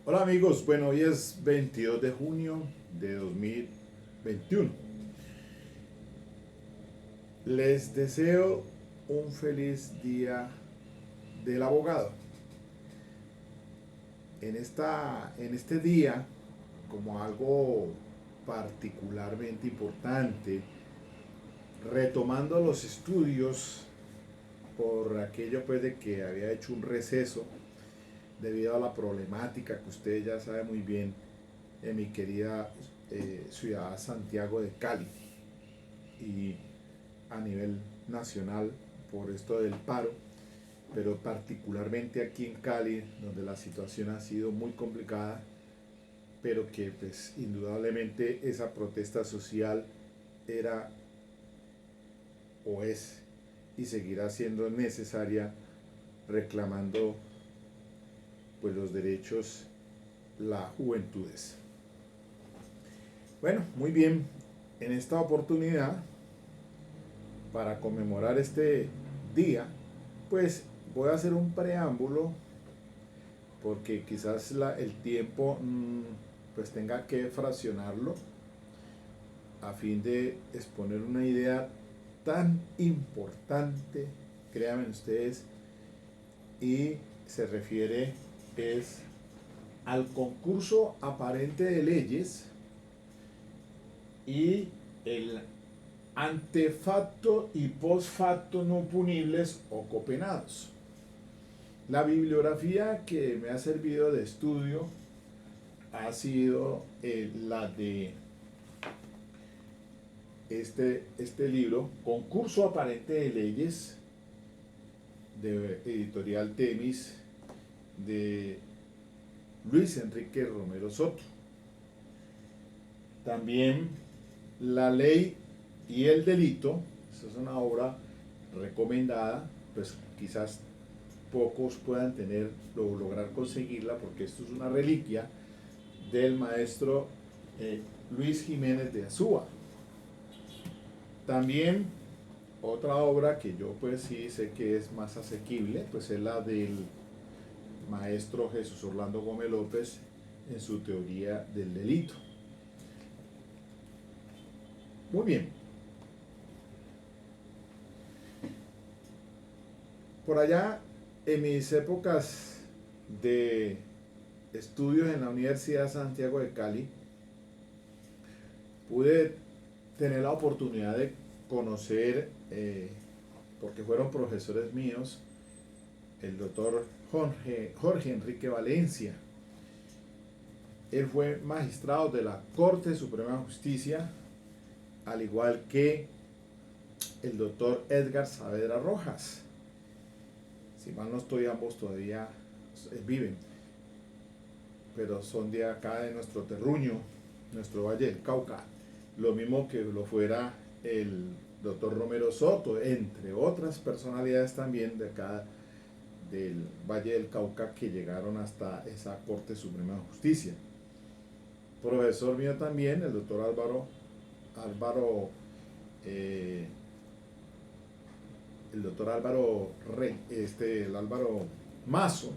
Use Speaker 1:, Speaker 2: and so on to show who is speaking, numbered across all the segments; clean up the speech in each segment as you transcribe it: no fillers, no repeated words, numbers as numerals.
Speaker 1: Hola amigos, bueno, hoy es 22 de junio de 2021. Les deseo un feliz día del abogado. En este día, como algo particularmente importante, retomando los estudios por aquello pues de que había hecho un receso debido a la problemática que usted ya sabe muy bien en mi querida ciudad Santiago de Cali y a nivel nacional por esto del paro, pero particularmente aquí en Cali, donde la situación ha sido muy complicada, pero que pues indudablemente esa protesta social era o es y seguirá siendo necesaria, reclamando pues los derechos las juventudes. Bueno, muy bien, en esta oportunidad para conmemorar este día, pues voy a hacer un preámbulo porque quizás el tiempo pues tenga que fraccionarlo a fin de exponer una idea tan importante, créanme ustedes, y se refiere es al concurso aparente de leyes y el antefacto y postfacto no punibles o copenados. La bibliografía que me ha servido de estudio ha sido la de este libro, Concurso Aparente de Leyes, de editorial Temis, de Luis Enrique Romero Soto. También La Ley y el Delito, esta es una obra recomendada, pues quizás pocos puedan tener o lograr conseguirla porque esto es una reliquia del maestro Luis Jiménez de Azúa. También otra obra que yo pues sí sé que es más asequible, pues es la del maestro Jesús Orlando Gómez López en su teoría del delito. Muy bien. Por allá, en mis épocas de estudios en la Universidad de Santiago de Cali, pude tener la oportunidad de conocer, porque fueron profesores míos, el doctor Jorge Enrique Valencia. Él fue magistrado de la Corte Suprema de Justicia, al igual que el doctor Edgar Saavedra Rojas. Si mal no estoy, ambos todavía viven, pero son de acá, de nuestro terruño, nuestro Valle del Cauca. Lo mismo que lo fuera el doctor Romero Soto, entre otras personalidades también de acá del Valle del Cauca que llegaron hasta esa Corte Suprema de Justicia. Profesor mío también, el doctor Álvaro eh, el doctor Álvaro el Álvaro Mazo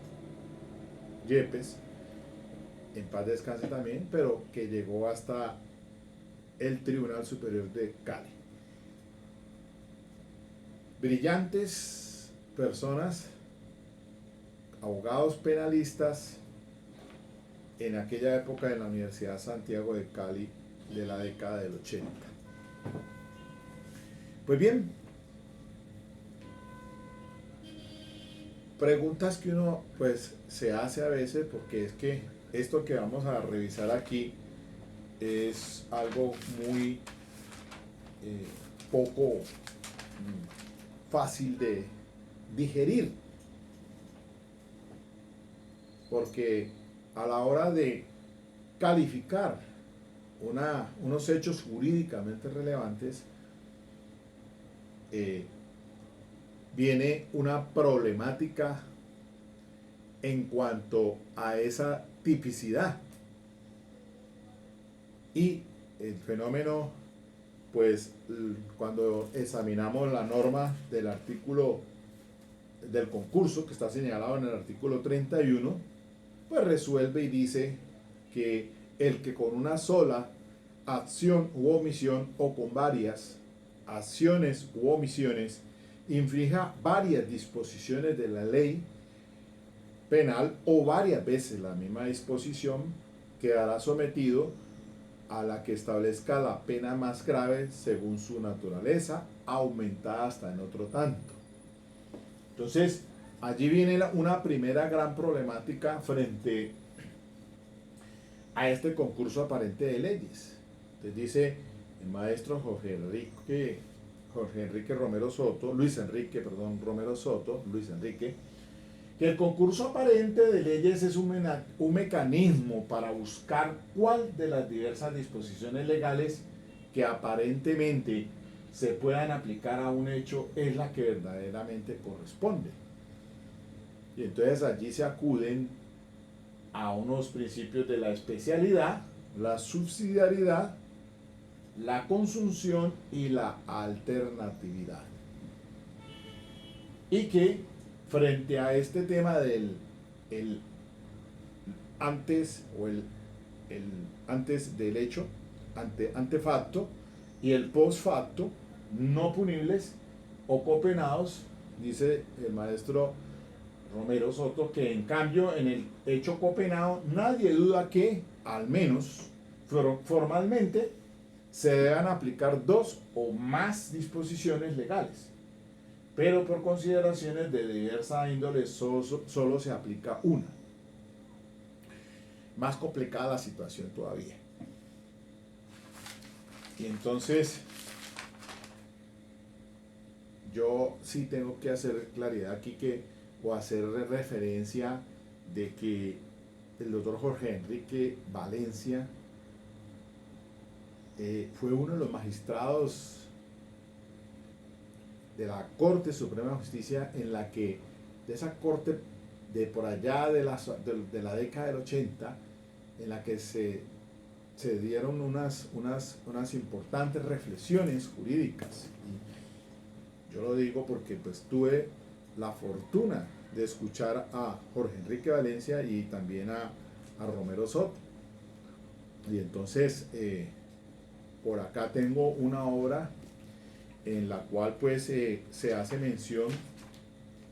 Speaker 1: Yepes, en paz descanse también, pero que llegó hasta el Tribunal Superior de Cali. Brillantes personas, abogados penalistas en aquella época en la Universidad Santiago de Cali de la década del 80. Pues bien, preguntas que uno pues se hace a veces, porque es que esto que vamos a revisar aquí es algo muy poco fácil de digerir, porque a la hora de calificar unos hechos jurídicamente relevantes, viene una problemática en cuanto a esa tipicidad y el fenómeno, pues cuando examinamos la norma del artículo del concurso que está señalado en el artículo 31, pues resuelve y dice que el que con una sola acción u omisión o con varias acciones u omisiones infrinja varias disposiciones de la ley penal o varias veces la misma disposición, quedará sometido a la que establezca la pena más grave según su naturaleza, aumentada hasta en otro tanto. Entonces, allí viene una primera gran problemática frente a este concurso aparente de leyes. Entonces dice el maestro Jorge Enrique Romero Soto, Luis Enrique Romero Soto, que el concurso aparente de leyes es un mecanismo para buscar cuál de las diversas disposiciones legales que aparentemente se puedan aplicar a un hecho es la que verdaderamente corresponde. Y entonces allí se acuden a unos principios de la especialidad, la subsidiariedad, la consunción y la alternatividad. Y que frente a este tema del antes o el antes del hecho, antefacto, y el post facto, no punibles o copenados, dice el maestro Romero Soto, que en cambio en el hecho copenado nadie duda que, al menos formalmente, se deban aplicar dos o más disposiciones legales, pero por consideraciones de diversa índole solo se aplica una. Más complicada la situación todavía. Y entonces yo sí tengo que hacer claridad aquí o hacer referencia de que el doctor Jorge Enrique Valencia fue uno de los magistrados de la Corte Suprema de Justicia, en la que de esa corte de por allá de la década del 80, en la que se dieron unas importantes reflexiones jurídicas. Y yo lo digo porque pues tuve la fortuna de escuchar a Jorge Enrique Valencia y también a Romero Soto. Y entonces por acá tengo una obra en la cual pues se hace mención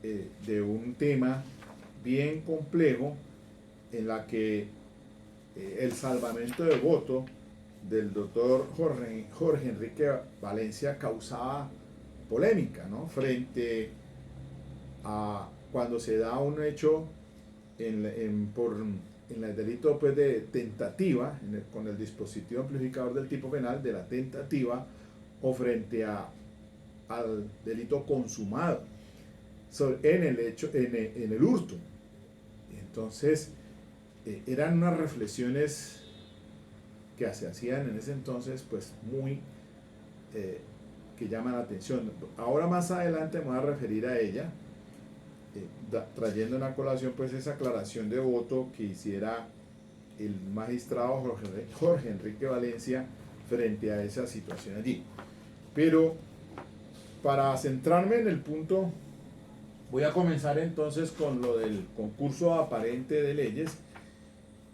Speaker 1: de un tema bien complejo, en la que el salvamento de voto del doctor Jorge Enrique Valencia causaba polémica, ¿no? Frente a cuando se da un hecho en el delito pues, de tentativa, con el dispositivo amplificador del tipo penal de la tentativa, o frente al delito consumado en el hurto. Entonces eran unas reflexiones que se hacían en ese entonces pues muy que llaman la atención. Ahora más adelante me voy a referir a ella, trayendo en la colación pues esa aclaración de voto que hiciera el magistrado Jorge Enrique Valencia frente a esa situación allí. Pero para centrarme en el punto, voy a comenzar entonces con lo del concurso aparente de leyes,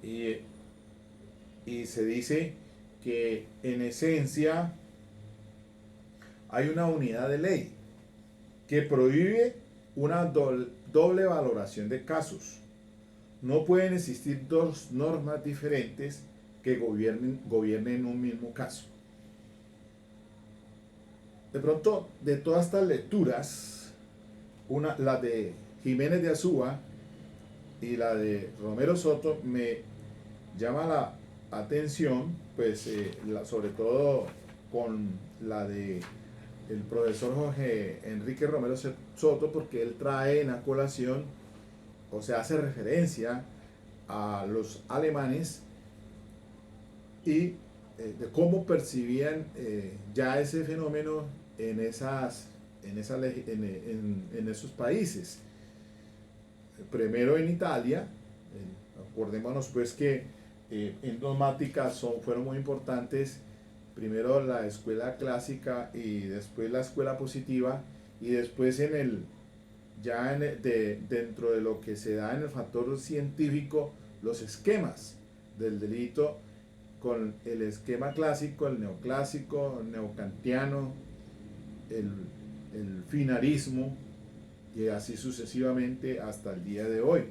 Speaker 1: y se dice que en esencia hay una unidad de ley que prohíbe una doble valoración de casos. No pueden existir dos normas diferentes que gobiernen un mismo caso. De pronto, de todas estas lecturas, la de Jiménez de Azúa y la de Romero Soto, me llama la atención, pues sobre todo con la de el profesor Jorge Enrique Romero Soto, porque él trae en la colación, o sea, hace referencia a los alemanes y de cómo percibían ya ese fenómeno en esos países. Primero en Italia, acordémonos pues que en dogmática fueron muy importantes, primero la escuela clásica y después la escuela positiva, y después dentro de lo que se da en el factor científico, los esquemas del delito con el esquema clásico, el neoclásico, el neocantiano, el finarismo y así sucesivamente hasta el día de hoy.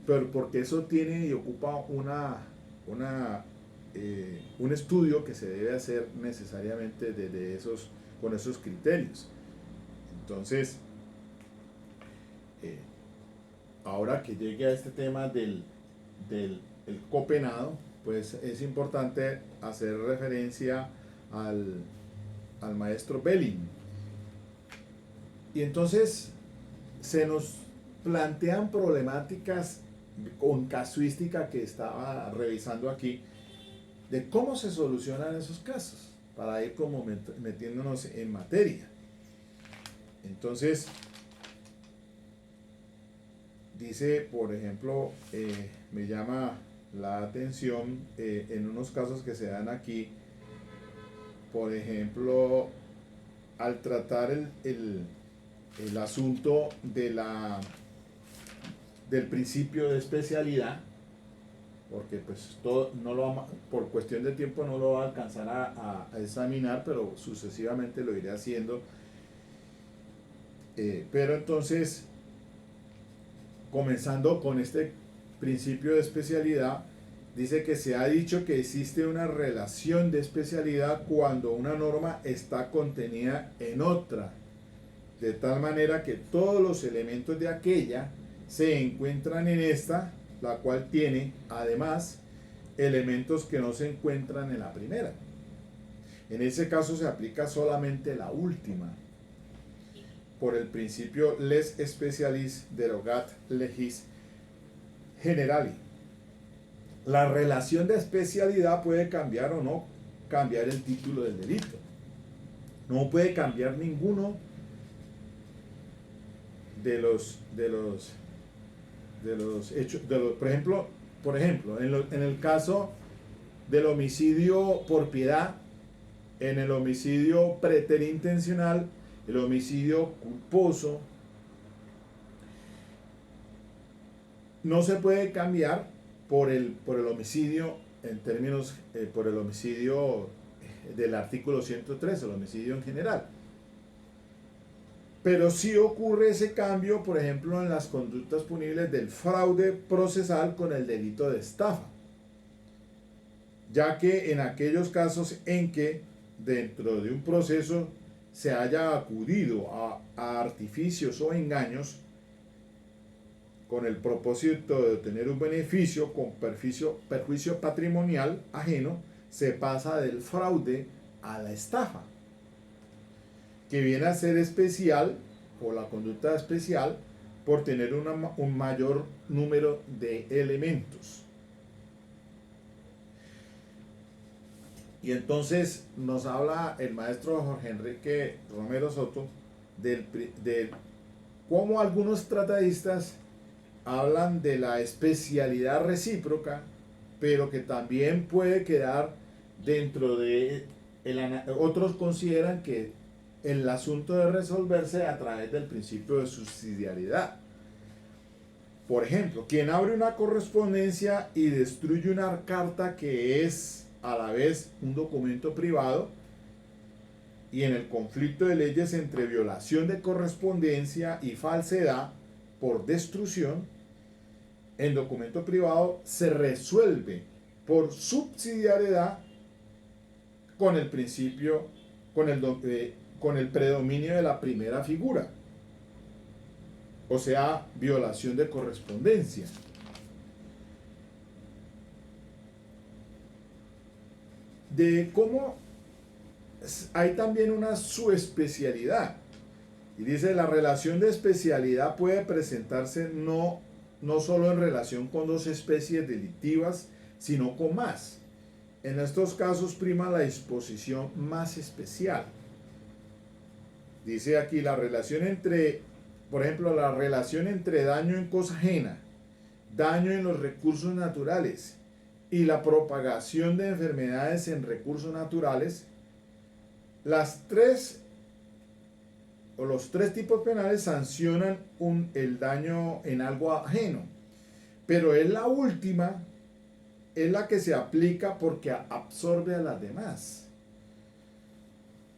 Speaker 1: Pero porque eso tiene y ocupa un estudio que se debe hacer necesariamente con esos criterios. Entonces, ahora que llegue a este tema del el copenado, pues es importante hacer referencia al maestro Belling. Y entonces se nos plantean problemáticas con casuística que estaba revisando aquí, de cómo se solucionan esos casos, para ir como metiéndonos en materia. Entonces, dice, por ejemplo, me llama la atención en unos casos que se dan aquí, por ejemplo, al tratar el asunto del principio de especialidad, porque pues todo por cuestión de tiempo no lo va a alcanzar a examinar, pero sucesivamente lo iré haciendo. Pero entonces, comenzando con este principio de especialidad, dice que se ha dicho que existe una relación de especialidad cuando una norma está contenida en otra, de tal manera que todos los elementos de aquella se encuentran en esta, la cual tiene, además, elementos que no se encuentran en la primera. En ese caso se aplica solamente la última, por el principio les specialis derogat legis generali. La relación de especialidad puede cambiar o no cambiar el título del delito. No puede cambiar ninguno de los hechos, por ejemplo, en el caso del homicidio por piedad, en el homicidio preterintencional, el homicidio culposo, no se puede cambiar por el homicidio en términos, por el homicidio del artículo 103, el homicidio en general. Pero sí ocurre ese cambio, por ejemplo, en las conductas punibles del fraude procesal con el delito de estafa, ya que en aquellos casos en que dentro de un proceso se haya acudido a artificios o engaños con el propósito de obtener un beneficio con perjuicio patrimonial ajeno, se pasa del fraude a la estafa, que viene a ser especial, o la conducta especial, por tener un mayor número de elementos. Y entonces nos habla el maestro Jorge Enrique Romero Soto de cómo algunos tratadistas hablan de la especialidad recíproca, pero que también puede quedar dentro de otros consideran que el asunto de resolverse a través del principio de subsidiariedad. Por ejemplo, quien abre una correspondencia y destruye una carta que es a la vez un documento privado, y en el conflicto de leyes entre violación de correspondencia y falsedad por destrucción, el documento privado se resuelve por subsidiariedad con el principio, con el predominio de la primera figura, o sea, violación de correspondencia. De cómo hay también una subespecialidad, y dice: la relación de especialidad puede presentarse no solo en relación con dos especies delictivas, sino con más. En estos casos prima la disposición más especial. Dice aquí la relación entre, por ejemplo, la relación entre daño en cosa ajena, daño en los recursos naturales y la propagación de enfermedades en recursos naturales. Los tres tipos penales sancionan el daño en algo ajeno, pero es la última, es la que se aplica porque absorbe a las demás.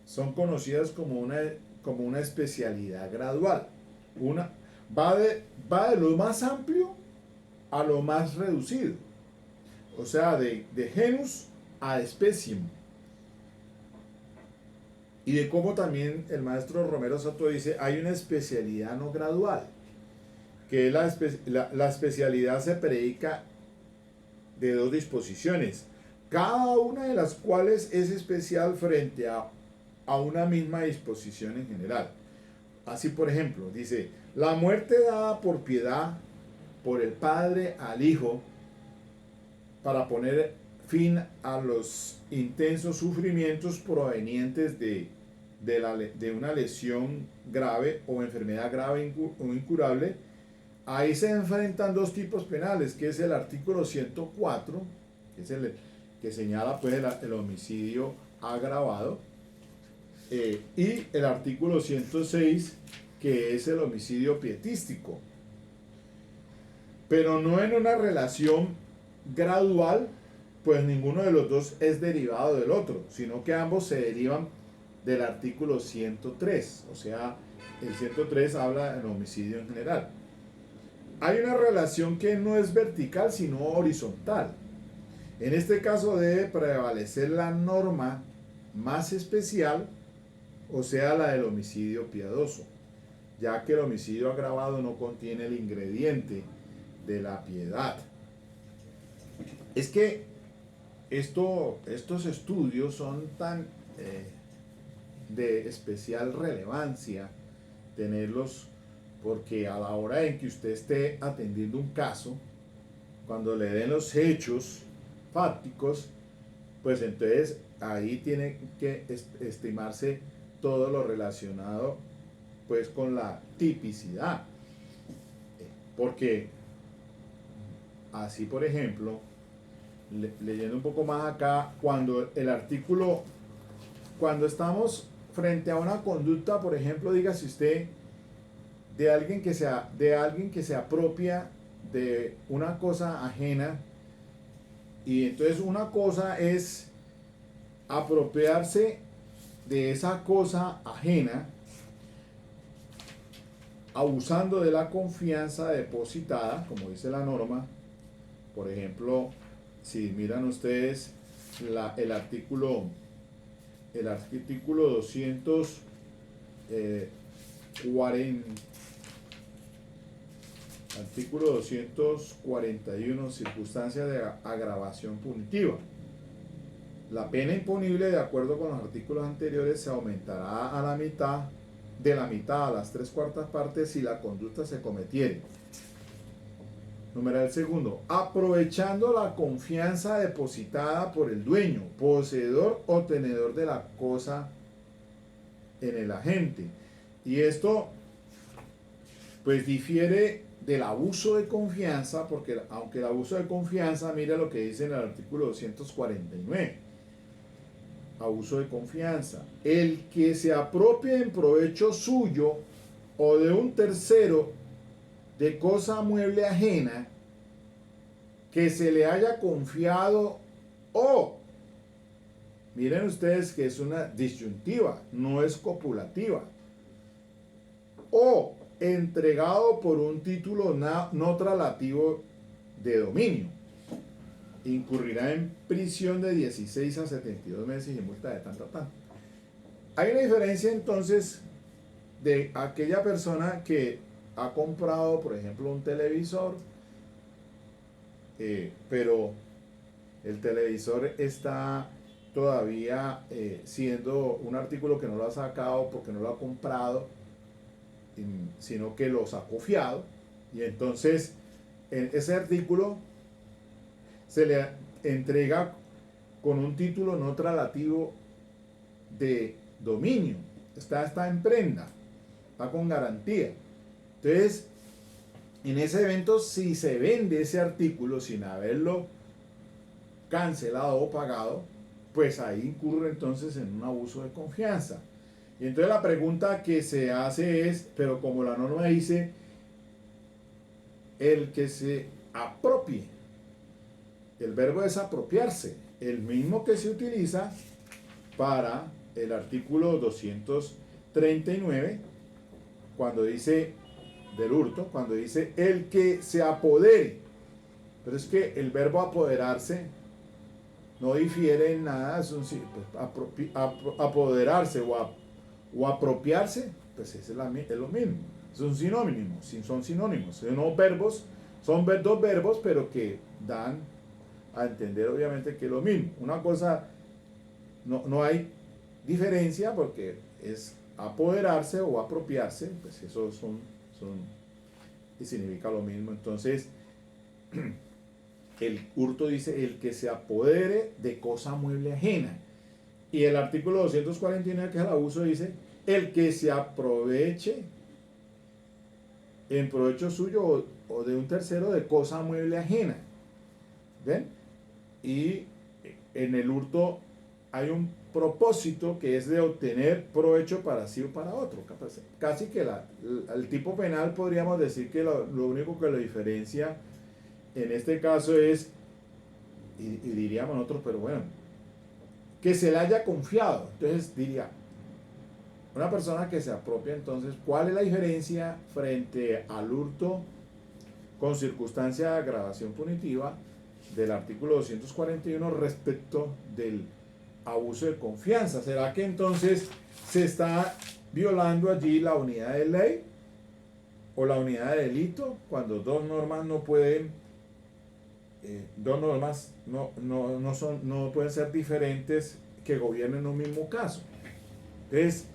Speaker 1: Son conocidas como una especialidad gradual. Una, va de lo más amplio a lo más reducido. O sea, de genus a speciem. Y de cómo también el maestro Romero Soto dice, hay una especialidad no gradual, que es la especialidad se predica de dos disposiciones, cada una de las cuales es especial frente a una misma disposición en general. Así, por ejemplo, dice, la muerte dada por piedad por el Padre al Hijo para poner fin a los intensos sufrimientos provenientes de una lesión grave o enfermedad grave o incurable. Ahí se enfrentan dos tipos penales, que es el artículo 104, que es el que señala pues el homicidio agravado, y el artículo 106, que es el homicidio pietístico, pero no en una relación gradual, pues ninguno de los dos es derivado del otro, sino que ambos se derivan del artículo 103, o sea, el 103 habla del homicidio en general. Hay una relación que no es vertical, sino horizontal. En este caso debe prevalecer la norma más especial, o sea, la del homicidio piadoso, ya que el homicidio agravado no contiene el ingrediente de la piedad. Es que estos estudios son tan de especial relevancia tenerlos, porque a la hora en que usted esté atendiendo un caso, cuando le den los hechos fácticos, pues entonces ahí tiene que estimarse todo lo relacionado pues con la tipicidad, porque así, por ejemplo, leyendo un poco más acá, cuando estamos frente a una conducta, por ejemplo, dígase usted, de alguien que se apropia de una cosa ajena, y entonces una cosa es apropiarse de esa cosa ajena abusando de la confianza depositada, como dice la norma. Por ejemplo, si miran ustedes el artículo 241, circunstancias de agravación punitiva. La pena imponible, de acuerdo con los artículos anteriores, se aumentará de la mitad a las 3/4 partes si la conducta se cometiere. Numeral segundo, aprovechando la confianza depositada por el dueño, poseedor o tenedor de la cosa en el agente. Y esto pues difiere del abuso de confianza, porque aunque el abuso de confianza, mira lo que dice en el artículo 249. Abuso de confianza: el que se apropie en provecho suyo o de un tercero de cosa mueble ajena que se le haya confiado, o, miren ustedes que es una disyuntiva, no es copulativa, o entregado por un título no traslativo de dominio, incurrirá en prisión de 16 a 72 meses y multa de tanto. Hay una diferencia entonces de aquella persona que ha comprado, por ejemplo, un televisor, pero el televisor está todavía siendo un artículo que no lo ha sacado porque no lo ha comprado, sino que lo sacó fiado, y entonces en ese artículo se le entrega con un título no traslativo de dominio, está en prenda, está con garantía. Entonces, en ese evento, si se vende ese artículo sin haberlo cancelado o pagado, pues ahí incurre entonces en un abuso de confianza. Y entonces la pregunta que se hace es, pero como la norma dice, el que se apropie. El verbo es apropiarse, el mismo que se utiliza para el artículo 239, cuando dice del hurto, cuando dice el que se apodere. Pero es que el verbo apoderarse no difiere en nada, es un, pues, apoderarse o apropiarse, pues es lo mismo, son sinónimos, son dos verbos, pero que dan a entender obviamente que es lo mismo. Una cosa, no hay diferencia porque es apoderarse o apropiarse, pues eso y significa lo mismo. Entonces, el hurto dice el que se apodere de cosa mueble ajena. Y el artículo 249, que es el abuso, dice el que se aproveche en provecho suyo o de un tercero de cosa mueble ajena. ¿Ven? Y en el hurto hay un propósito que es de obtener provecho para sí o para otro. Casi que el tipo penal podríamos decir que lo único que lo diferencia en este caso es, y diríamos nosotros, pero bueno, que se le haya confiado. Entonces diría, una persona que se apropia, entonces, ¿cuál es la diferencia frente al hurto con circunstancia de agravación punitiva del artículo 241 respecto del abuso de confianza? ¿Será que entonces se está violando allí la unidad de ley o la unidad de delito cuando dos normas no pueden no pueden ser diferentes que gobiernen un mismo caso? Entonces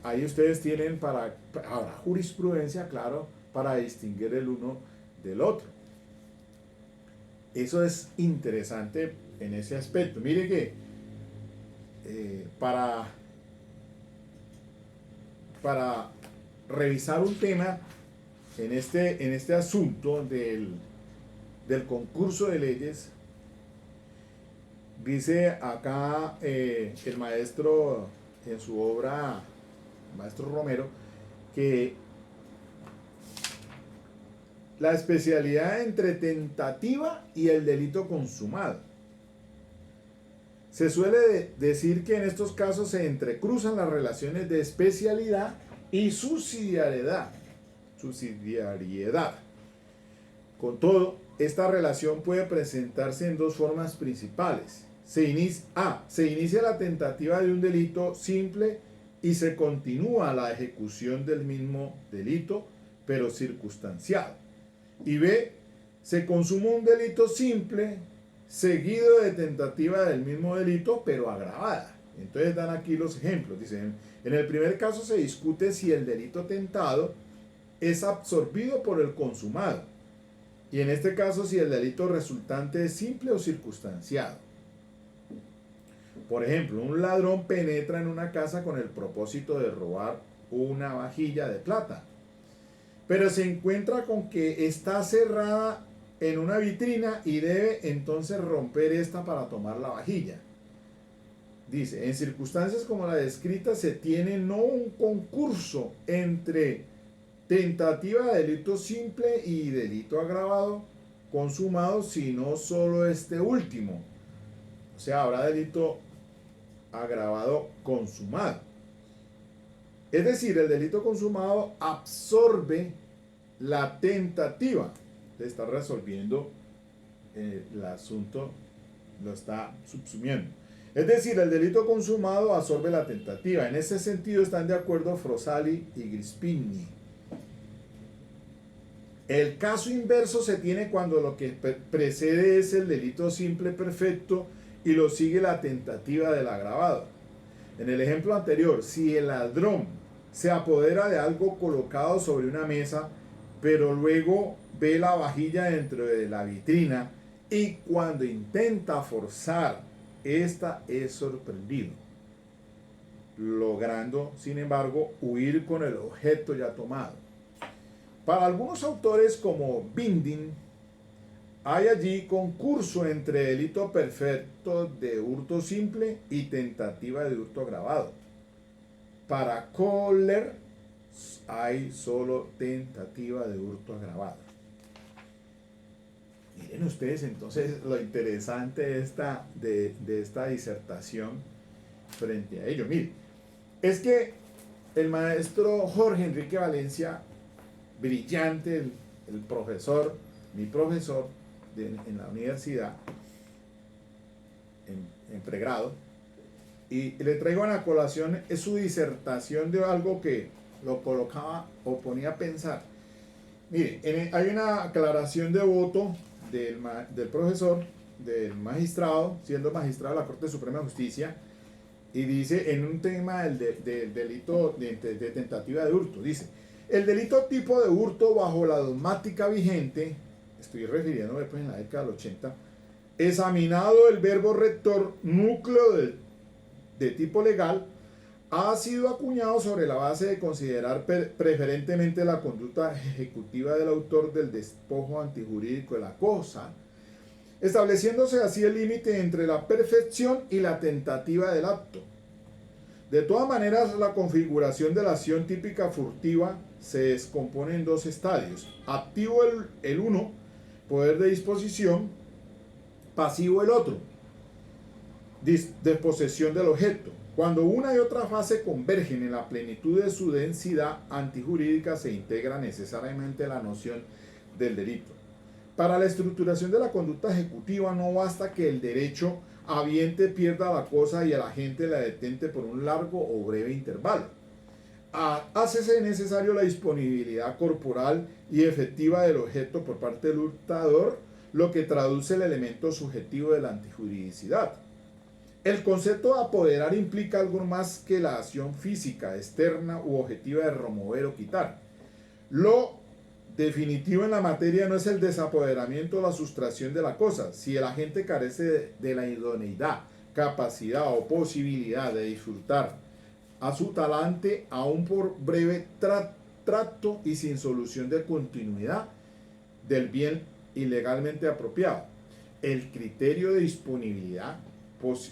Speaker 1: ahí ustedes tienen ahora jurisprudencia, claro, para distinguir el uno del otro. Eso es interesante en ese aspecto. Mire que para revisar un tema en este asunto del concurso de leyes, dice acá el maestro en su obra, maestro Romero, que la especialidad entre tentativa y el delito consumado. Se suele decir que en estos casos se entrecruzan las relaciones de especialidad y subsidiariedad. Con todo, esta relación puede presentarse en dos formas principales. Se inicia la tentativa de un delito simple y se continúa la ejecución del mismo delito, pero circunstanciado. Y B, se consuma un delito simple seguido de tentativa del mismo delito, pero agravada. Entonces dan aquí los ejemplos. Dicen, en el primer caso se discute si el delito tentado es absorbido por el consumado. Y en este caso si el delito resultante es simple o circunstanciado. Por ejemplo, un ladrón penetra en una casa con el propósito de robar una vajilla de plata, pero se encuentra con que está cerrada en una vitrina y debe entonces romper esta para tomar la vajilla. Dice, en circunstancias como la descrita se tiene no un concurso entre tentativa de delito simple y delito agravado consumado, sino solo este último. O sea, habrá delito agravado consumado. Es decir, el delito consumado absorbe la tentativa de estar resolviendo el asunto, lo está subsumiendo. Es decir, el delito consumado absorbe la tentativa. En ese sentido están de acuerdo Frosali y Grispini. El caso inverso se tiene cuando lo que precede es el delito simple perfecto y lo sigue la tentativa del agravado. En el ejemplo anterior, si el ladrón se apodera de algo colocado sobre una mesa, pero luego ve la vajilla dentro de la vitrina y cuando intenta forzar, esta es sorprendido, logrando, sin embargo, huir con el objeto ya tomado. Para algunos autores como Binding, hay allí concurso entre delito perfecto de hurto simple y tentativa de hurto agravado. Para Kohler hay solo tentativa de hurto agravado. miren ustedes entonces lo interesante de esta disertación frente a ello. Miren, es que el maestro Jorge Enrique Valencia, brillante, el profesor, mi profesor en la universidad, en pregrado, y le traigo a la colación es su disertación de algo que lo colocaba o ponía a pensar. Mire, hay una aclaración de voto del profesor, del magistrado, siendo magistrado de la Corte Suprema de Justicia, y dice en un tema del delito de tentativa de hurto, dice, el delito tipo de hurto bajo la dogmática vigente, estoy refiriéndome pues en la década del 80, examinado el verbo rector núcleo de tipo legal, ha sido acuñado sobre la base de considerar preferentemente la conducta ejecutiva del autor del despojo antijurídico de la cosa, estableciéndose así el límite entre la perfección y la tentativa del acto. De todas maneras, la configuración de la acción típica furtiva se descompone en dos estadios. Activo el uno, poder de disposición, pasivo el otro, disposesión del objeto. Cuando una y otra fase convergen en la plenitud de su densidad antijurídica, se integra necesariamente la noción del delito. Para la estructuración de la conducta ejecutiva no basta que el derecho habiente pierda la cosa y el agente la detente por un largo o breve intervalo. Hácese necesario la disponibilidad corporal y efectiva del objeto por parte del hurtador, lo que traduce el elemento subjetivo de la antijuridicidad. El concepto de apoderar implica algo más que la acción física, externa u objetiva de remover o quitar. Lo definitivo en la materia no es el desapoderamiento o la sustracción de la cosa. Si el agente carece de la idoneidad, capacidad o posibilidad de disfrutar a su talante, aún por breve tracto y sin solución de continuidad del bien ilegalmente apropiado, el criterio de disponibilidad,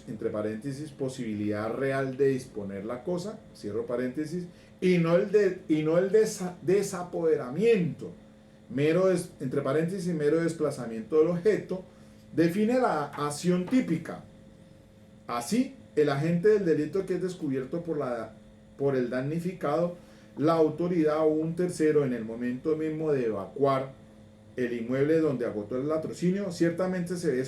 Speaker 1: entre paréntesis, posibilidad real de disponer la cosa, cierro paréntesis, y no el desapoderamiento, entre paréntesis, mero desplazamiento del objeto, define la acción típica. Así, el agente del delito que es descubierto por el damnificado, la autoridad o un tercero en el momento mismo de evacuar el inmueble donde agotó el latrocinio, ciertamente se ve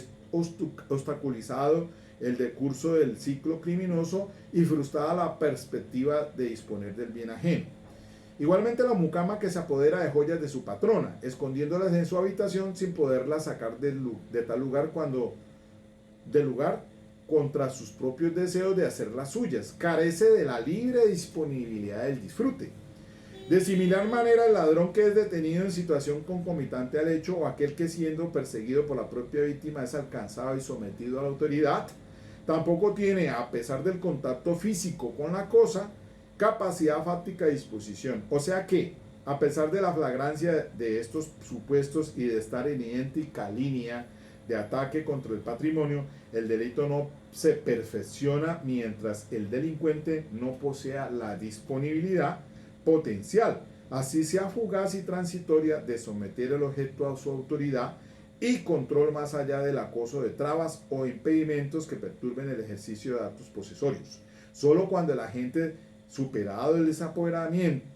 Speaker 1: obstaculizado el decurso del ciclo criminoso y frustrada la perspectiva de disponer del bien ajeno. Igualmente la mucama que se apodera de joyas de su patrona, escondiéndolas en su habitación sin poderlas sacar de tal lugar contra sus propios deseos de hacerlas suyas, carece de la libre disponibilidad del disfrute. De similar manera, el ladrón que es detenido en situación concomitante al hecho o aquel que siendo perseguido por la propia víctima es alcanzado y sometido a la autoridad, tampoco tiene, a pesar del contacto físico con la cosa, capacidad fáctica de disposición. O sea que, a pesar de la flagrancia de estos supuestos y de estar en idéntica línea de ataque contra el patrimonio, el delito no se perfecciona mientras el delincuente no posea la disponibilidad potencial, así sea fugaz y transitoria, de someter el objeto a su autoridad y control más allá del acoso de trabas o impedimentos que perturben el ejercicio de actos posesorios. Solo cuando el agente, superado el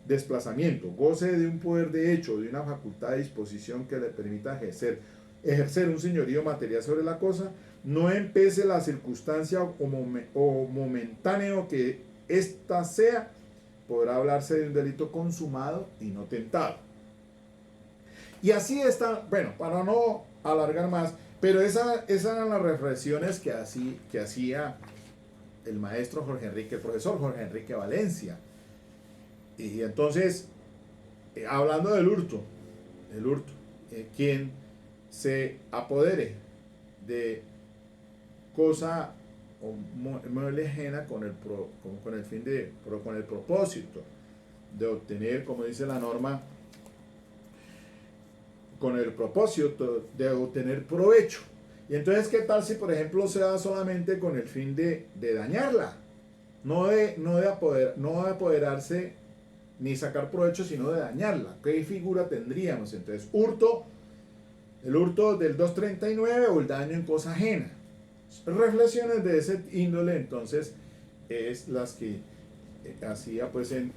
Speaker 1: desplazamiento, goce de un poder de hecho o de una facultad de disposición que le permita ejercer un señorío material sobre la cosa, no empece la circunstancia o momentáneo que ésta sea, podrá hablarse de un delito consumado y no tentado. Y así está, bueno, para no alargar más, pero esas eran las reflexiones que hacía el maestro Jorge Enrique, el profesor Jorge Enrique Valencia. Y entonces, hablando del hurto, quien se apodere de cosa o mueble ajena con el propósito de obtener, como dice la norma, con el propósito de obtener provecho. Y entonces, ¿qué tal si, por ejemplo, se da solamente con el fin de dañarla? No de apoderarse ni sacar provecho, sino de dañarla. ¿Qué figura tendríamos? Entonces, hurto el hurto del 239 o el daño en cosa ajena. Reflexiones de ese índole, entonces, es las que hacía pues el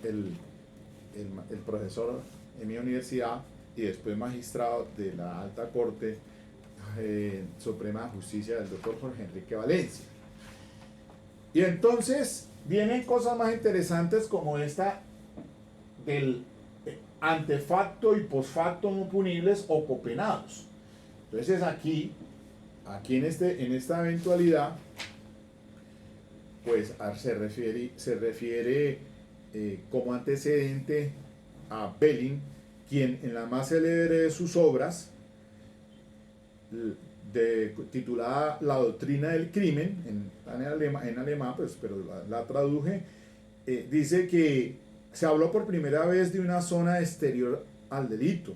Speaker 1: profesor en mi universidad y después magistrado de la Alta Corte Suprema de Justicia del doctor Jorge Enrique Valencia. Y entonces vienen cosas más interesantes como esta del antefacto y posfacto no punibles o copenados. Entonces aquí en esta eventualidad, pues se refiere como antecedente a Belling, quien en la más célebre de sus obras, titulada La doctrina del crimen, en alemán pues, pero la traduje, dice que se habló por primera vez de una zona exterior al delito,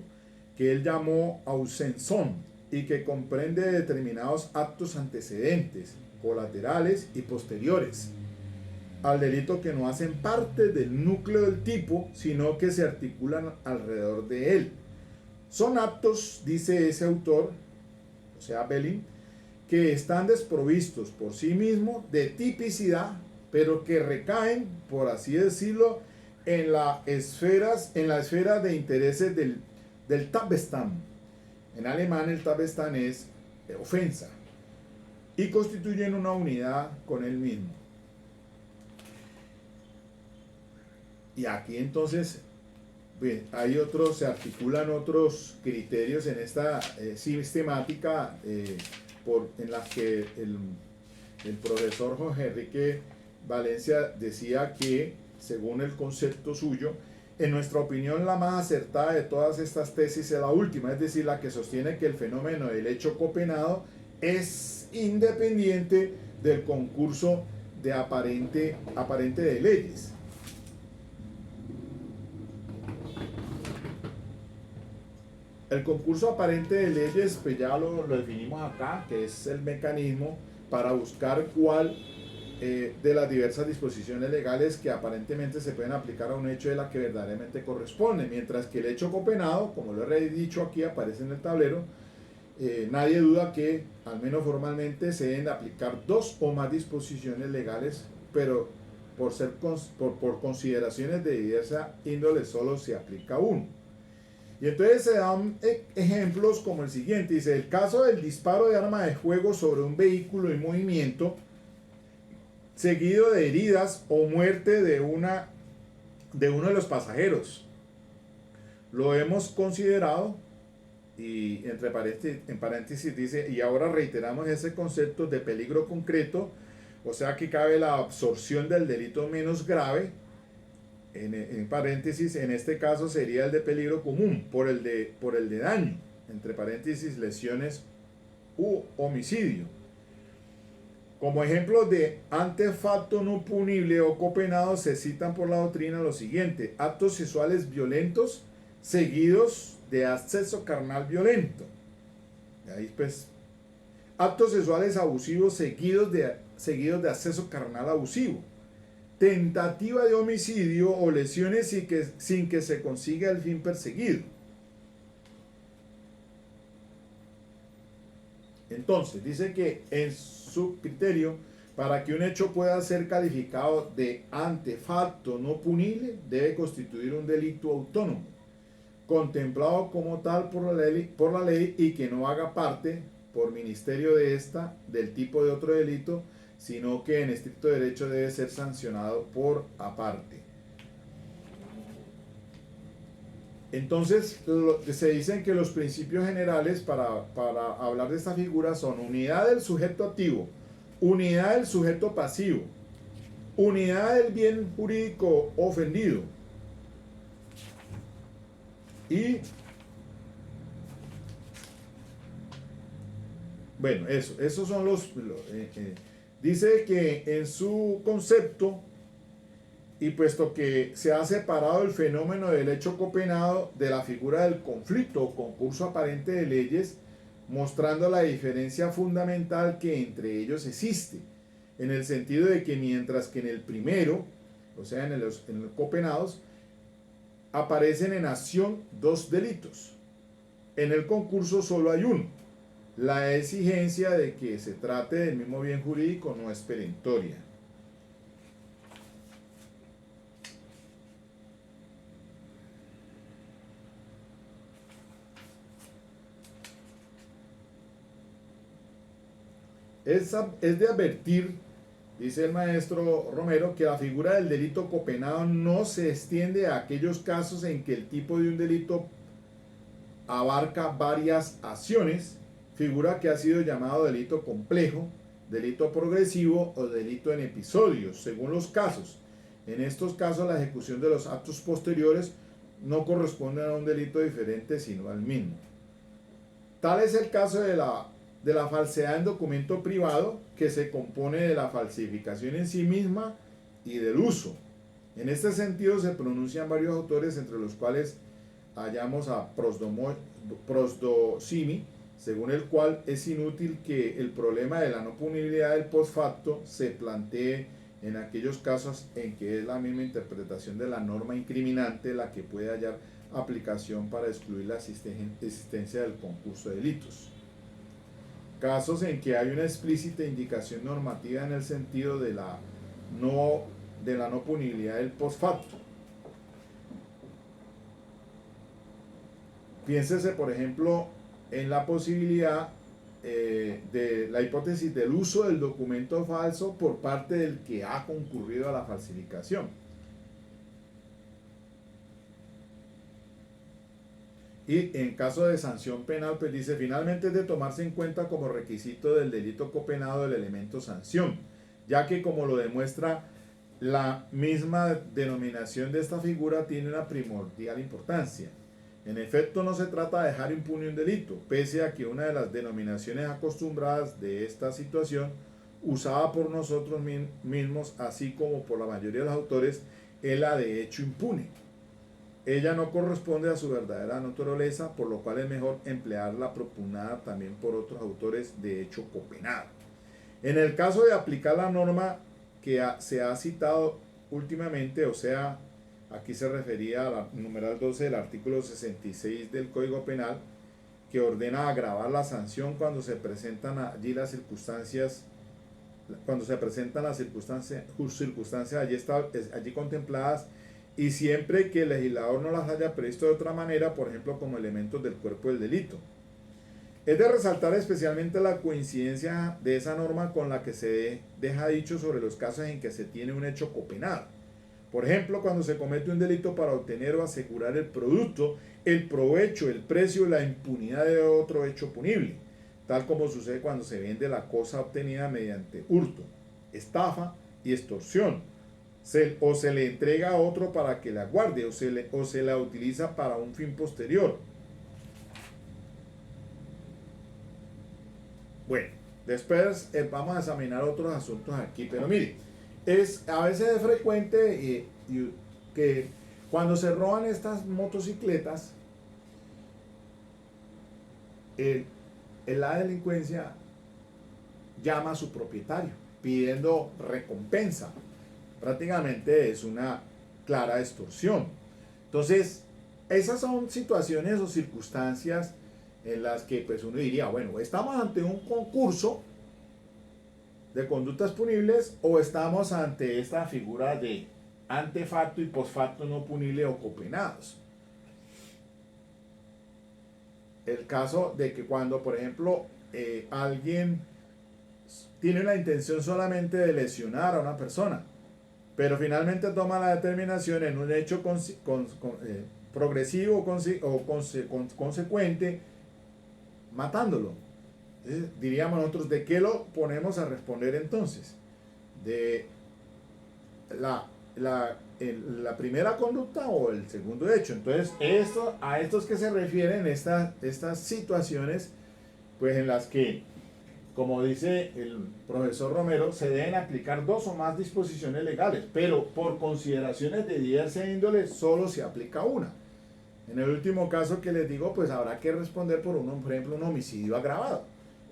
Speaker 1: que él llamó Aussensum, y que comprende determinados actos antecedentes, colaterales y posteriores al delito que no hacen parte del núcleo del tipo, sino que se articulan alrededor de él. Son actos, dice ese autor, o sea, Belling, que están desprovistos por sí mismos de tipicidad, pero que recaen, por así decirlo, en la esfera de intereses del Tatbestand. En alemán el Tatbestand es ofensa y constituyen una unidad con él mismo. Y aquí entonces se articulan otros criterios en esta sistemática en las que el profesor Jorge Enrique Valencia decía que, según el concepto suyo, en nuestra opinión la más acertada de todas estas tesis es la última, es decir, la que sostiene que el fenómeno del hecho copenado es independiente del concurso de aparente de leyes. El concurso aparente de leyes, pues ya lo definimos acá, que es el mecanismo para buscar cuál de las diversas disposiciones legales que aparentemente se pueden aplicar a un hecho de la que verdaderamente corresponde, mientras que el hecho copenado, como lo he dicho aquí, aparece en el tablero, nadie duda que, al menos formalmente, se deben aplicar dos o más disposiciones legales, pero por consideraciones de diversa índole solo se aplica uno. Y entonces se dan ejemplos como el siguiente, dice: el caso del disparo de arma de fuego sobre un vehículo en movimiento, seguido de heridas o muerte de uno de los pasajeros. Lo hemos considerado, y en paréntesis dice, y ahora reiteramos ese concepto de peligro concreto, o sea que cabe la absorción del delito menos grave. En paréntesis, en este caso sería el de peligro común, por el de daño, entre paréntesis, lesiones u homicidio. Como ejemplos de antefacto no punible o copenado se citan por la doctrina lo siguiente: actos sexuales violentos seguidos de acceso carnal violento. Ahí pues, actos sexuales abusivos seguidos de acceso carnal abusivo. Tentativa de homicidio o lesiones sin que se consiga el fin perseguido. Entonces, dice que en su criterio, para que un hecho pueda ser calificado de antefacto no punible, debe constituir un delito autónomo, contemplado como tal por la ley y que no haga parte, por ministerio de esta, del tipo de otro delito, sino que en estricto derecho debe ser sancionado por aparte. Entonces se dicen que los principios generales para hablar de esta figura son unidad del sujeto activo, unidad del sujeto pasivo, unidad del bien jurídico ofendido y bueno, esos son dice que en su concepto, y puesto que se ha separado el fenómeno del hecho copenado de la figura del conflicto o concurso aparente de leyes, mostrando la diferencia fundamental que entre ellos existe, en el sentido de que mientras que en el primero, o sea en los copenados, aparecen en acción dos delitos, En el concurso solo hay uno. La exigencia de que se trate del mismo bien jurídico no es perentoria. Es de advertir, dice el maestro Romero, que la figura del delito copenado no se extiende a aquellos casos en que el tipo de un delito abarca varias acciones, figura que ha sido llamado delito complejo, delito progresivo o delito en episodios, según los casos. En estos casos, la ejecución de los actos posteriores no corresponde a un delito diferente, sino al mismo. Tal es el caso de la falsedad en documento privado, que se compone de la falsificación en sí misma y del uso. En este sentido se pronuncian varios autores, entre los cuales hallamos a Prosdocimi, según el cual es inútil que el problema de la no punibilidad del post facto se plantee en aquellos casos en que es la misma interpretación de la norma incriminante la que puede hallar aplicación para excluir la existencia del concurso de delitos. Casos en que hay una explícita indicación normativa en el sentido de la no punibilidad del post facto. Piénsese, por ejemplo, en la posibilidad de la hipótesis del uso del documento falso por parte del que ha concurrido a la falsificación. Y en caso de sanción penal, pues dice, finalmente es de tomarse en cuenta como requisito del delito copenado el elemento sanción, ya que como lo demuestra la misma denominación de esta figura, tiene una primordial importancia. En efecto, no se trata de dejar impune un delito, pese a que una de las denominaciones acostumbradas de esta situación, usada por nosotros mismos, así como por la mayoría de los autores, es la de hecho impune. Ella no corresponde a su verdadera naturaleza, por lo cual es mejor emplear la propugnada también por otros autores de hecho copenado. En el caso de aplicar la norma que se ha citado últimamente, o sea, aquí se refería a la numeral 12 del artículo 66 del Código Penal, que ordena agravar la sanción cuando se presentan allí las circunstancias, allí contempladas, y siempre que el legislador no las haya previsto de otra manera, por ejemplo, como elementos del cuerpo del delito. Es de resaltar especialmente la coincidencia de esa norma con la que se deja dicho sobre los casos en que se tiene un hecho copenado. Por ejemplo, cuando se comete un delito para obtener o asegurar el producto, el provecho, el precio y la impunidad de otro hecho punible, tal como sucede cuando se vende la cosa obtenida mediante hurto, estafa y extorsión, o se le entrega a otro para que la guarde, o se la utiliza para un fin posterior. Bueno, después vamos a examinar otros asuntos aquí, pero mire, a veces es frecuente que cuando se roban estas motocicletas, la delincuencia llama a su propietario pidiendo recompensa. Prácticamente es una clara extorsión. Entonces, esas son situaciones o circunstancias en las que pues uno diría, bueno, estamos ante un concurso de conductas punibles o estamos ante esta figura de antefacto y postfacto no punible o copenados. El caso de que cuando, por ejemplo, alguien tiene la intención solamente de lesionar a una persona, pero finalmente toma la determinación en un hecho progresivo o consecuente, matándolo. Entonces, diríamos nosotros, ¿de qué lo ponemos a responder entonces? ¿De la primera conducta o el segundo hecho? Entonces, a estos que se refieren estas situaciones, pues en las que, como dice el profesor Romero, se deben aplicar dos o más disposiciones legales, pero por consideraciones de diversa índole solo se aplica una. En el último caso que les digo, pues habrá que responder por ejemplo, un homicidio agravado.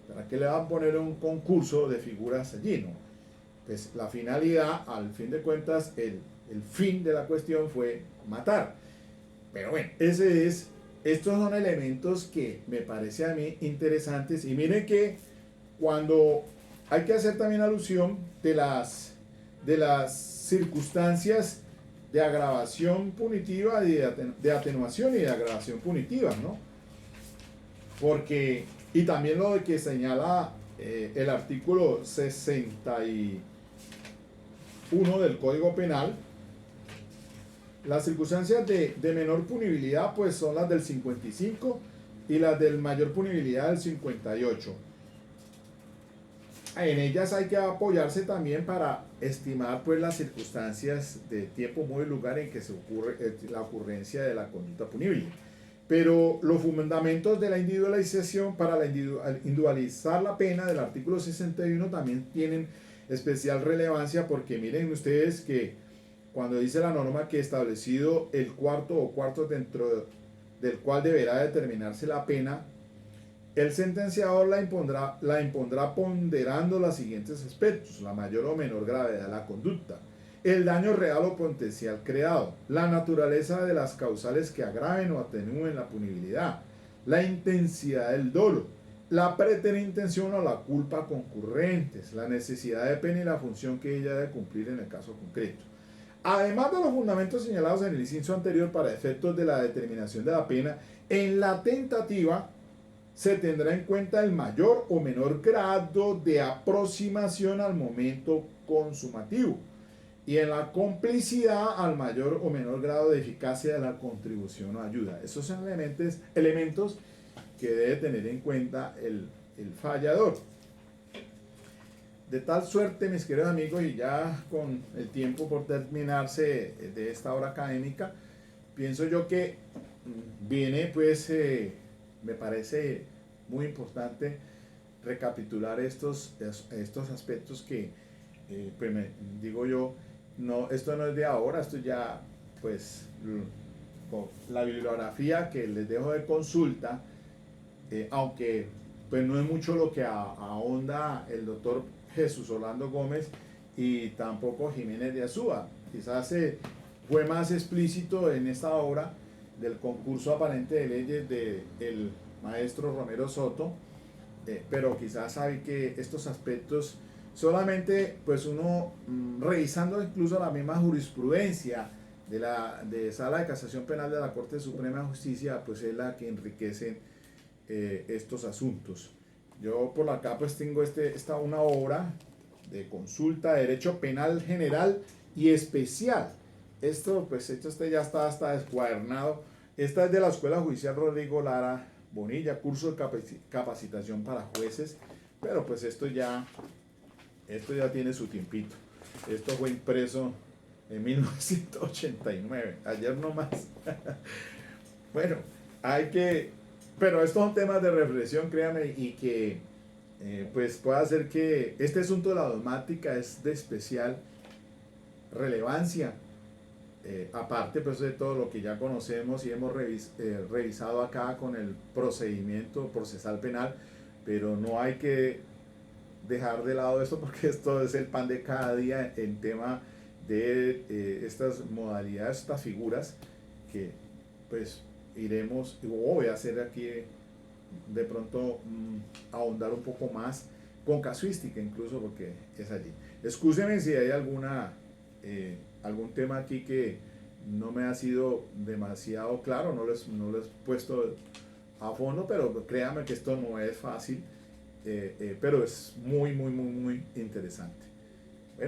Speaker 1: ¿Para qué le van a poner un concurso de figuras allí, no? Pues la finalidad, al fin de cuentas, el fin de la cuestión fue matar. Pero bueno, ese es estos son elementos que me parece a mí interesantes. Y miren que cuando hay que hacer también alusión de las circunstancias de agravación punitiva, de atenuación y de agravación punitiva, ¿no? Porque, y también lo de que señala el artículo 61 del Código Penal, las circunstancias de menor punibilidad pues son las del 55 y las del mayor punibilidad del 58. En ellas hay que apoyarse también para estimar pues las circunstancias de tiempo, modo y lugar en que se ocurre la ocurrencia de la conducta punible. Pero los fundamentos de la individualización para individualizar la pena del artículo 61 también tienen especial relevancia, porque miren ustedes que cuando dice la norma que establecido el cuarto o cuartos dentro del cual deberá determinarse la pena, el sentenciador la impondrá ponderando los siguientes aspectos: la mayor o menor gravedad de la conducta, el daño real o potencial creado, la naturaleza de las causales que agraven o atenúen la punibilidad, la intensidad del dolo, la preterintención o la culpa concurrentes, la necesidad de pena y la función que ella debe cumplir en el caso concreto. Además de los fundamentos señalados en el inciso anterior para efectos de la determinación de la pena, en la tentativa se tendrá en cuenta el mayor o menor grado de aproximación al momento consumativo, y en la complicidad al mayor o menor grado de eficacia de la contribución o ayuda. Esos son elementos que debe tener en cuenta el fallador. De tal suerte, mis queridos amigos, y ya con el tiempo por terminarse de esta hora académica, pienso yo que viene pues me parece muy importante recapitular estos aspectos que pues digo yo, no, esto no es de ahora, esto ya pues la bibliografía que les dejo de consulta, aunque pues no es mucho lo que ahonda el doctor Jesús Orlando Gómez y tampoco Jiménez de Azúa. Quizás fue más explícito en esta obra del concurso aparente de leyes del maestro Romero Soto, pero quizás sabe que estos aspectos solamente pues uno revisando incluso la misma jurisprudencia de Sala de Casación Penal de la Corte Suprema de Justicia, pues es la que enriquece estos asuntos. Yo por acá pues tengo una obra de consulta de derecho penal general y especial. Esto ya está hasta descuadernado. Esta es de la Escuela Judicial Rodrigo Lara Bonilla, curso de capacitación para jueces, pero pues esto ya tiene su tiempito. Esto fue impreso en 1989, ayer nomás. Bueno, pero estos son temas de reflexión, créanme, y que pues puede hacer que este asunto de la dogmática es de especial relevancia, aparte pues de todo lo que ya conocemos y hemos revisado acá con el procedimiento procesal penal, pero no hay que dejar de lado esto, porque esto es el pan de cada día en tema de estas modalidades, estas figuras que pues iremos, voy a hacer aquí de pronto ahondar un poco más con casuística incluso, porque es allí. Excúsenme si hay algún tema aquí que no me ha sido demasiado claro, no les he puesto a fondo, pero créanme que esto no es fácil, pero es muy, muy, muy, muy interesante.